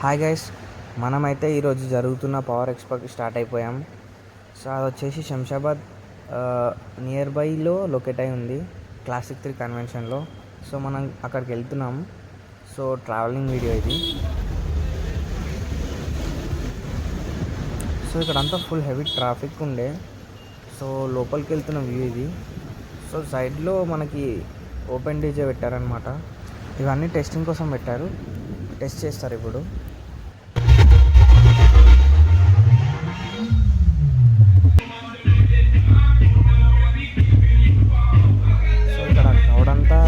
Hi guys, మనమైతే ఈరోజు జరుగుతున్న పవర్ ఎక్స్పోకి స్టార్ట్ అయిపోయాం. సో అది వచ్చేసి శంషాబాద్ నియర్ బైలో లొకేట్ అయి ఉంది, క్లాసిక్ 3 కన్వెన్షన్లో. సో మనం అక్కడికి వెళ్తున్నాం. సో ట్రావెలింగ్ వీడియో ఇది. సో ఇక్కడంతా ఫుల్ హెవీ ట్రాఫిక్ ఉండే. సో లోపలికి వెళ్తున్న వ్యూ ఇది. సో సైడ్లో మనకి ఓపెన్ డీజే పెట్టారనమాట. ఇవన్నీ టెస్టింగ్ కోసం పెట్టారు, టెస్ట్ చేస్తారు ఇప్పుడు. సో ఇక్కడ క్రౌడ్ అంతా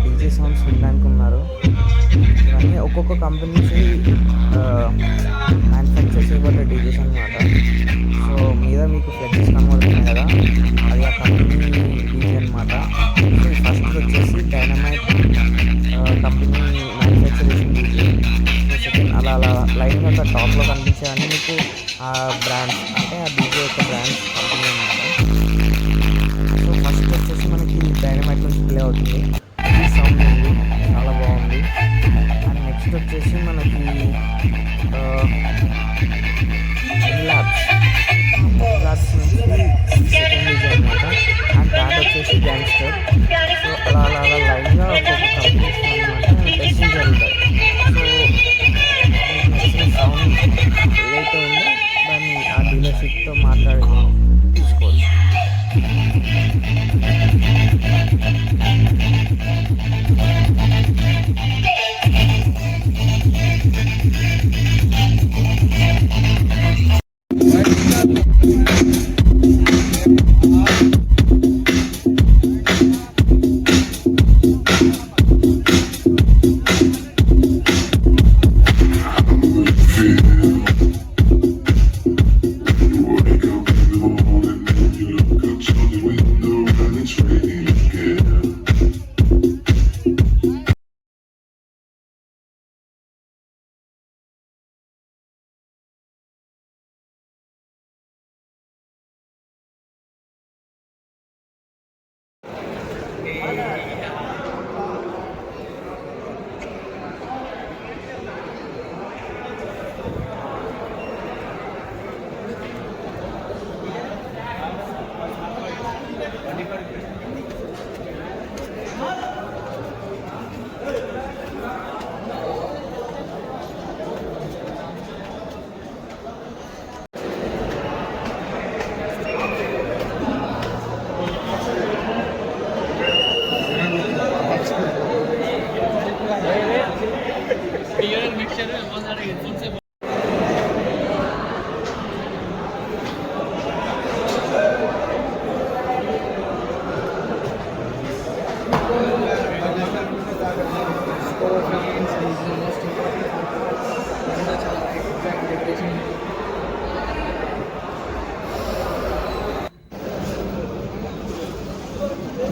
డీజే సాంగ్స్ వినడానికి ఉన్నారు. ఇవన్నీ ఒక్కొక్క కంపెనీ నుంచి మ్యానుఫ్యాక్చర్ చేయబడ్డ డీజేస్ అనమాట. సో మీద మీకు ఫ్లెక్సెస్ కనబడుతున్నాయి కదా, అది ఆ కంపెనీ డీజే అనమాట. సో ఫస్ట్ వచ్చేసి డైనమైట్ కంపెనీ మ్యానుఫ్యాక్చర్ చేసిన డీజే. సో సెకండ్ అలా అలా లైన్ యొక్క టాప్లో కనిపించేవన్నీ మీకు ఆ బ్రాండ్స్, అంటే ఆ డీజే యొక్క బ్రాండ్స్ కంపెనీ అనమాట. సో ఫస్ట్ వచ్చేసి మనకి డైనమైట్ నుంచి ప్లే అవుతుంది. అది సౌండ్ ఉంది, చాలా బాగుంది. అండ్ నెక్స్ట్ వచ్చేసి మనకి ల్యాబ్స్ నుంచి సెకండ్ డీజే అనమాట. అండ్ థర్డ్ వచ్చేసి గ్యాంగ్స్టర్. సో అలా అలా అలా లైన్గా ఒక్కొక్క కంపెనీస్ అనమాట టెస్టింగ్ జరుగుతాయి. సో మీకు నచ్చిన సౌండ్ ఏదైతే ఉందో దాన్ని ఆ డీలర్షిప్తో మాట్లాడి తీసుకోవచ్చు.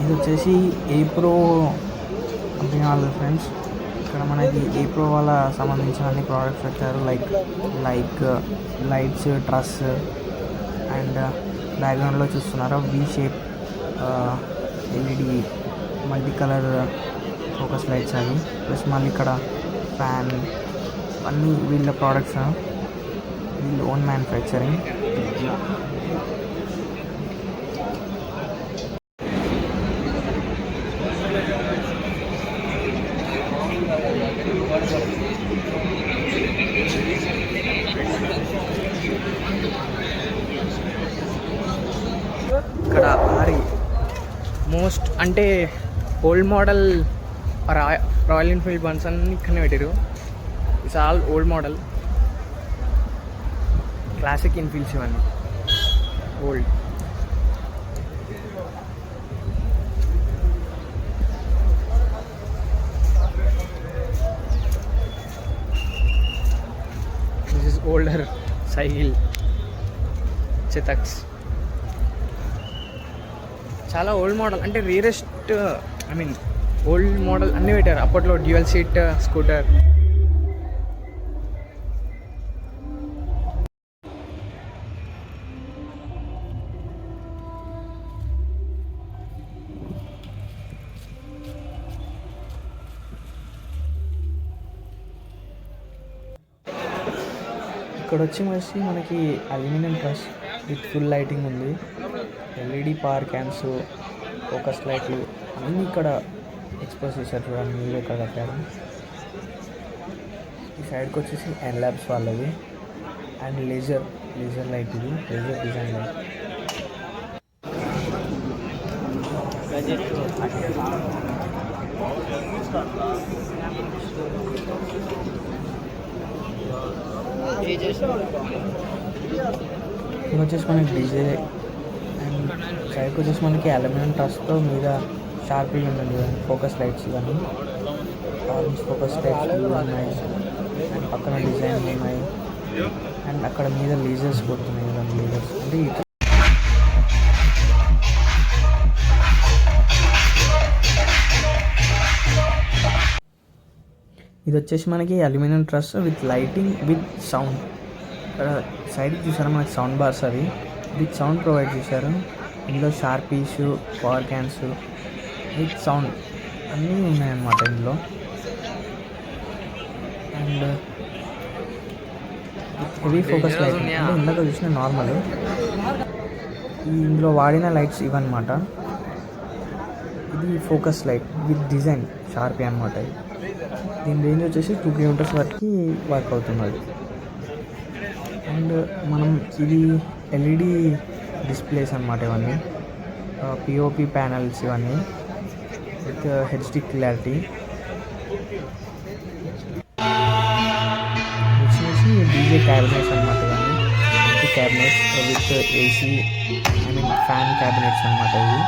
ఇది వచ్చేసి ఏప్రో కంపెనీ వాళ్ళ ఫ్రెండ్స్. ఇక్కడ మనకి ఏప్రో వాళ్ళ సంబంధించిన అన్ని ప్రోడక్ట్స్ వచ్చారు, లైక్ లైట్స్, ట్రస్, అండ్ బ్యాక్గ్రౌండ్లో చూస్తున్నారా V shape LED multi colour focus lights అవి. ప్లస్ మళ్ళీ ఇక్కడ ఫ్యాన్, అన్నీ వీళ్ళ ప్రోడక్ట్స్, వీళ్ళు ఓన్ మ్యానుఫ్యాక్చరింగ్. ఇక్కడ మోస్ట్ అంటే ఓల్డ్ మోడల్ రాయల్ ఎన్ఫీల్డ్ బన్స్ అన్ని ఇక్కడనే పెట్టారు. It's all old model classic Enfields ఇవన్నీ old. This is older cycle Chetaks. చాలా ఓల్డ్ మోడల్, అంటే rarest, I mean old model అన్నీ పెట్టారు. అప్పట్లో డ్యూయల్ సీట్ స్కూటర్. ఇక్కడ వచ్చి మనకి aluminium truss with full lighting ఉంది. ఎల్ఈడి పవర్ క్యాన్స్, ఫోకస్ లైట్లు అన్నీ ఇక్కడ ఎక్స్పోజ్ చేశారు. చూడండి మీరు ఇక్కడ కట్టారు. ఈ సైడ్కి వచ్చేసి ఎన్ ల్యాబ్స్ వాళ్ళది. అండ్ లేజర్ లైట్, ఇది లేజర్ డిజైన్ లైట్. ఇది వచ్చేసి మనకి డీజే. అండ్ సైడ్కి వచ్చేసి మనకి అల్యూమినియం ట్రస్తో మీద షార్పింగ్ ఉంటుంది. ఫోకస్ లైట్స్ ఇవన్నీ ఆరెంజ్ ఫోకస్ లైట్స్ ఉన్నాయి. అండ్ పక్కన డిజైన్ ఉన్నాయి. అండ్ అక్కడ మీద లేజర్స్ కొడుతున్నాయి కదండి. లేజర్స్ అంటే ఇది వచ్చేసి మనకి aluminium truss with lighting with sound. ఇక్కడ సైడ్కి చూసారా మనకి సౌండ్ బార్స్ అవి విత్ సౌండ్ ప్రొవైడ్ చేశారు. ఇందులో sharpies, power cans with sound అన్నీ ఉన్నాయన్నమాట ఇందులో. అండ్ హెవీ ఫోకస్ లైట్ అంటే ఇందాక చూసిన నార్మల్. ఇందులో వాడిన లైట్స్ ఇవన్నమాట. ఇది focus light with design Sharpie అనమాట. దీని రేంజ్ వచ్చేసి 2 kilometers వరకు వర్క్ అవుతుంది. అండ్ మనం ఇది ఎల్ఈడి డిస్ప్లేస్ అనమాట. ఇవన్నీ పిఓపి ప్యానల్స్ ఇవన్నీ విత్ హెచ్డి క్లారిటీ. వచ్చేసి డీజే క్యాబినెట్స్ అనమాట. ఇవన్నీ cabinets with AC, I mean fan cabinets అనమాట. ఇవి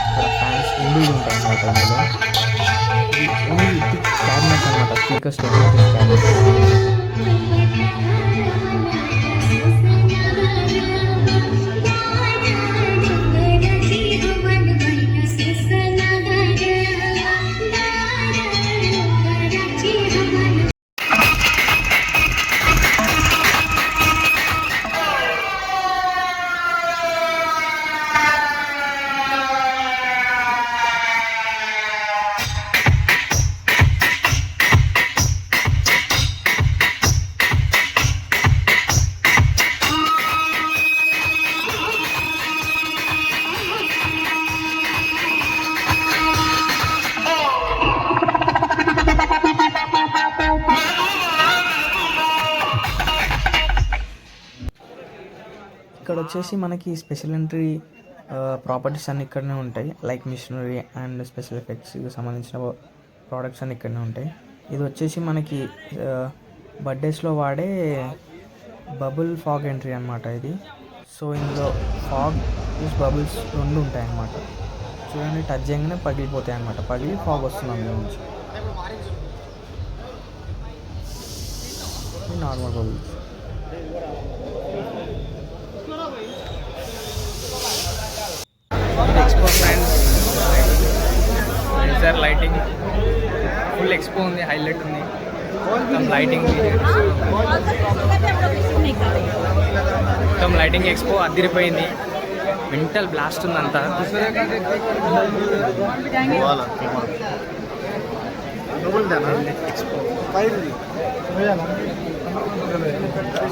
ఇక్కడ ఫ్యాన్స్ ఇండివిజువల్ ఉంటాయి అనమాట. అందులో ఓన్లీ క్యాబినెట్స్ అనమాట. Speakers cabinets. ఇక్కడ వచ్చేసి మనకి స్పెషల్ ఎంట్రీ ప్రాపర్టీస్ అన్నీ ఇక్కడనే ఉంటాయి. లైక్ మిషనరీ అండ్ స్పెషల్ ఎఫెక్ట్స్కి సంబంధించిన ప్రోడక్ట్స్ అన్నీ ఇక్కడనే ఉంటాయి. ఇది వచ్చేసి మనకి బర్త్డేస్లో వాడే బబుల్ ఫాగ్ ఎంట్రీ అనమాట ఇది. సో ఇందులో ఫాగ్ ప్లస్ బబుల్స్ రెండు ఉంటాయి అన్నమాట. చూడండి, టచ్ చేయగానే పగిలిపోతాయి అన్నమాట. పగిలి ఫాగ్ వస్తుంది అందులో నుంచి. Normal bubbles. Expo friends, laser lighting full expo ఉంది. హైలైట్ ఉంది మొత్తం లైటింగ్. మొత్తం లైటింగ్ ఎక్స్పో అదిరిపోయింది. మెంటల్ బ్లాస్ట్ ఉంది అంతా.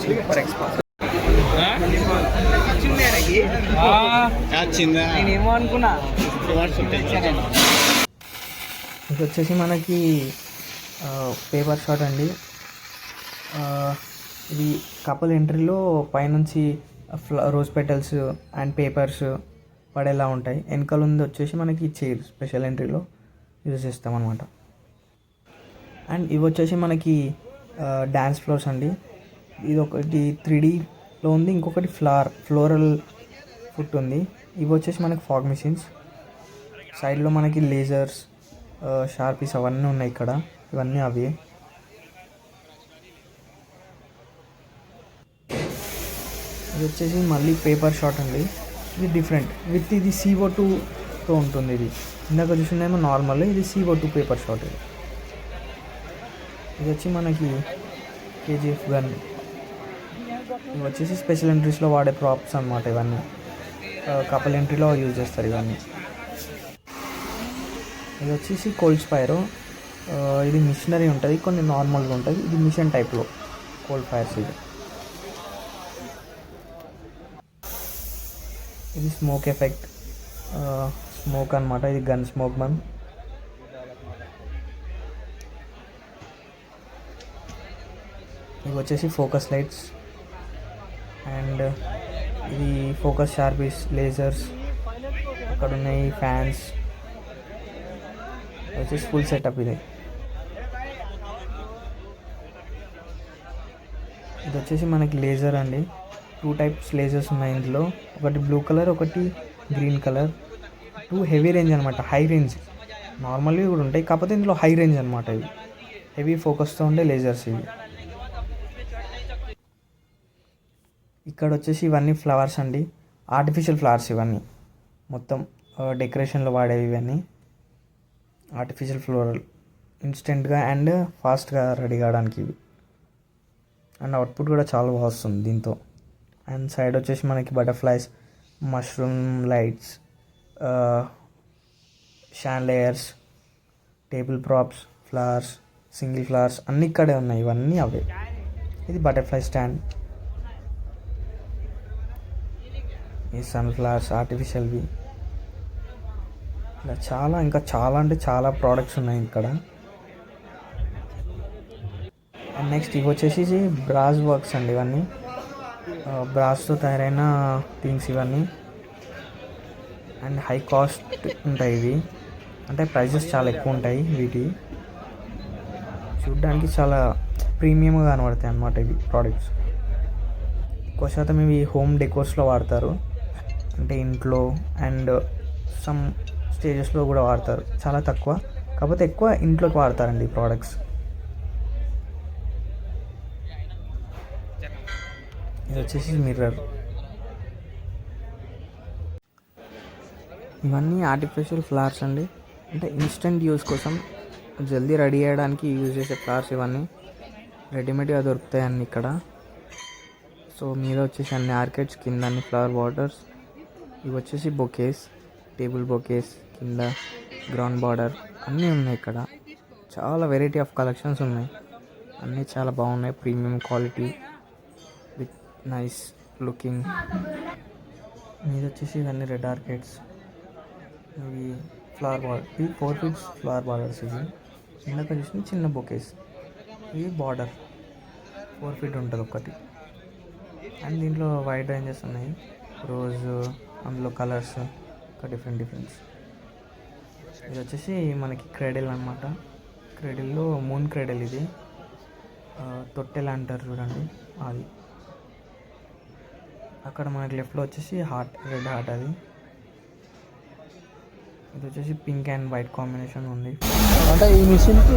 Super expo. నేనేమో అనుకున్నా. ఇది వచ్చేసి మనకి పేపర్ షాట్ అండి. ఇది కపుల్ ఎంట్రీలో పైనుంచి రోజ్ పెటల్స్ అండ్ పేపర్స్ పడేలా ఉంటాయి. వెనకాల ఉంది వచ్చేసి మనకి చైర్ స్పెషల్ ఎంట్రీలో యూజ్ చేస్తాం అనమాట. అండ్ ఇవి వచ్చేసి మనకి డ్యాన్స్ ఫ్లోర్స్ అండి. ఇది ఒకటి 3Dలో ఉంది, ఇంకొకటి ఫ్లోరల్ ఫుట్ ఉంది. ఇవి వచ్చేసి మనకి ఫాగ్ మిషన్స్. సైడ్లో మనకి లేజర్స్, షార్పీస్ అవన్నీ ఉన్నాయి ఇక్కడ. ఇవన్నీ అవి. ఇది వచ్చేసి మళ్ళీ పేపర్ షాట్ అండి. ఇది డిఫరెంట్ విత్ ఇది CO2తో ఉంటుంది. ఇది ఇందాక చూసిందేమో నార్మల్, ఇది CO2 పేపర్ షాట్. ఇది వచ్చి మనకి KGF గన్. ఇవి వచ్చేసి స్పెషల్ ఎంట్రీస్లో వాడే ప్రాప్స్ అనమాట. ఇవన్నీ కపుల్ ఎంట్రీలో యూజ్ చేస్తారు ఇవన్నీ. ఇది వచ్చేసి కోల్డ్ ఫైర్. ఇది మిషనరీ ఉంటుంది, కొన్ని నార్మల్గా ఉంటుంది. ఇది మిషన్ టైప్లో కోల్డ్ ఫైర్స్. ఇది ఇది స్మోక్ ఎఫెక్ట్, స్మోక్ అనమాట. ఇది గన్ స్మోక్ బండ్. ఇవి వచ్చేసి ఫోకస్ లైట్స్ అండ్ ఇది ఫోకస్ షార్పీస్, లేజర్స్, అక్కడ ఉన్నాయి ఫ్యాన్స్. వచ్చేసి ఫుల్ సెటప్ ఇది. ఇది వచ్చేసి మనకి లేజర్ అండి. 2 టైప్స్ లేజర్స్ ఉన్నాయి ఇందులో. ఒకటి బ్లూ కలర్, ఒకటి గ్రీన్ కలర్. 2 హెవీ రేంజ్ అనమాట, హై రేంజ్. నార్మల్వి కూడా ఉంటాయి, కాకపోతే ఇందులో హై రేంజ్ అనమాట. ఇవి హెవీ ఫోకస్తో ఉండే లేజర్స్ ఇవి. ఇక్కడ వచ్చేసి ఇవన్నీ ఫ్లవర్స్ అండి, ఆర్టిఫిషియల్ ఫ్లవర్స్ ఇవన్నీ. మొత్తం డెకరేషన్లో వాడేవి ఇవన్నీ ఆర్టిఫిషియల్ ఫ్లోరల్. ఇన్స్టెంట్గా అండ్ ఫాస్ట్గా రెడీ కావడానికి ఇవి. అండ్ అవుట్పుట్ కూడా చాలా బాగా వస్తుంది దీంతో. అండ్ సైడ్ వచ్చేసి మనకి butterflies, mushroom lights, chandeliers, table props, flowers, single flowers అన్నీ ఇక్కడే ఉన్నాయి. ఇవన్నీ అవే. ఇది బటర్ఫ్లై స్టాండ్. ఈ సన్ఫ్లవర్స్ ఆర్టిఫిషియల్వి. ఇలా చాలా, ఇంకా చాలా అంటే చాలా ప్రోడక్ట్స్ ఉన్నాయి ఇక్కడ. అండ్ నెక్స్ట్ ఇవి వచ్చేసి బ్రాస్ వర్క్స్ అండి. ఇవన్నీ బ్రాస్తో తయారైన థింగ్స్ ఇవన్నీ. అండ్ హై కాస్ట్ ఉంటాయి ఇవి, అంటే ప్రైజెస్ చాలా ఎక్కువ ఉంటాయి వీటి. చూడ్డానికి చాలా ప్రీమియంగా కనబడతాయి అన్నమాట ఇవి ప్రోడక్ట్స్. ఎక్కువ శాతం ఇవి హోమ్ డెకోర్స్లో వాడతారు, అంటే ఇంట్లో అండ్ సమ్ స్టేజెస్లో కూడా వాడతారు. చాలా తక్కువ, కాకపోతే ఎక్కువ ఇంట్లోకి వాడతారండి ఈ ప్రోడక్ట్స్. ఇది వచ్చేసి మిర్రర్. ఇవన్నీ ఆర్టిఫిషియల్ ఫ్లవర్స్ అండి, అంటే ఇన్స్టెంట్ యూస్ కోసం జల్దీ రెడీ చేయడానికి యూజ్ చేసే ఫ్లవర్స్ ఇవన్నీ. రెడీమేడ్గా దొరుకుతాయి అన్నీ ఇక్కడ. సో మీద వచ్చేసి అన్ని ఆర్కిడ్స్, కింద అన్ని ఫ్లవర్ బార్డర్స్. ఇవి వచ్చేసి బొకేస్, టేబుల్ బొకేస్, కింద గ్రౌండ్ బార్డర్ అన్నీ ఉన్నాయి ఇక్కడ. చాలా వెరైటీ ఆఫ్ కలెక్షన్స్ ఉన్నాయి, అన్నీ చాలా బాగున్నాయి. Premium quality with nice looking. మీద వచ్చేసి ఇవన్నీ రెడ్ ఆర్కిడ్స్. ఇవి ఫ్లవర్ బార్డర్, ఇవి 4 feet ఫ్లవర్ బార్డర్స్. ఇవి ఇందాక చూసిన చిన్న బొకేస్. ఇవి బార్డర్ 4 feet ఉంటుంది ఒకటి. అండ్ దీంట్లో వైడ్ రేంజెస్ ఉన్నాయి, రోజు, అందులో కలర్స్ ఒక డిఫరెంట్స్. ఇది వచ్చేసి మనకి క్రేడిల్ అనమాట. క్రేడిల్లో మూన్ క్రేడిల్ ఇది. తొట్టెలు అంటారు చూడండి అది. అక్కడ మనకి లెఫ్ట్లో వచ్చేసి హార్ట్, రెడ్ హార్ట్ అది. ఇది వచ్చేసి పింక్ అండ్ వైట్ కాంబినేషన్ ఉంది. అంటే ఈ మిషన్కి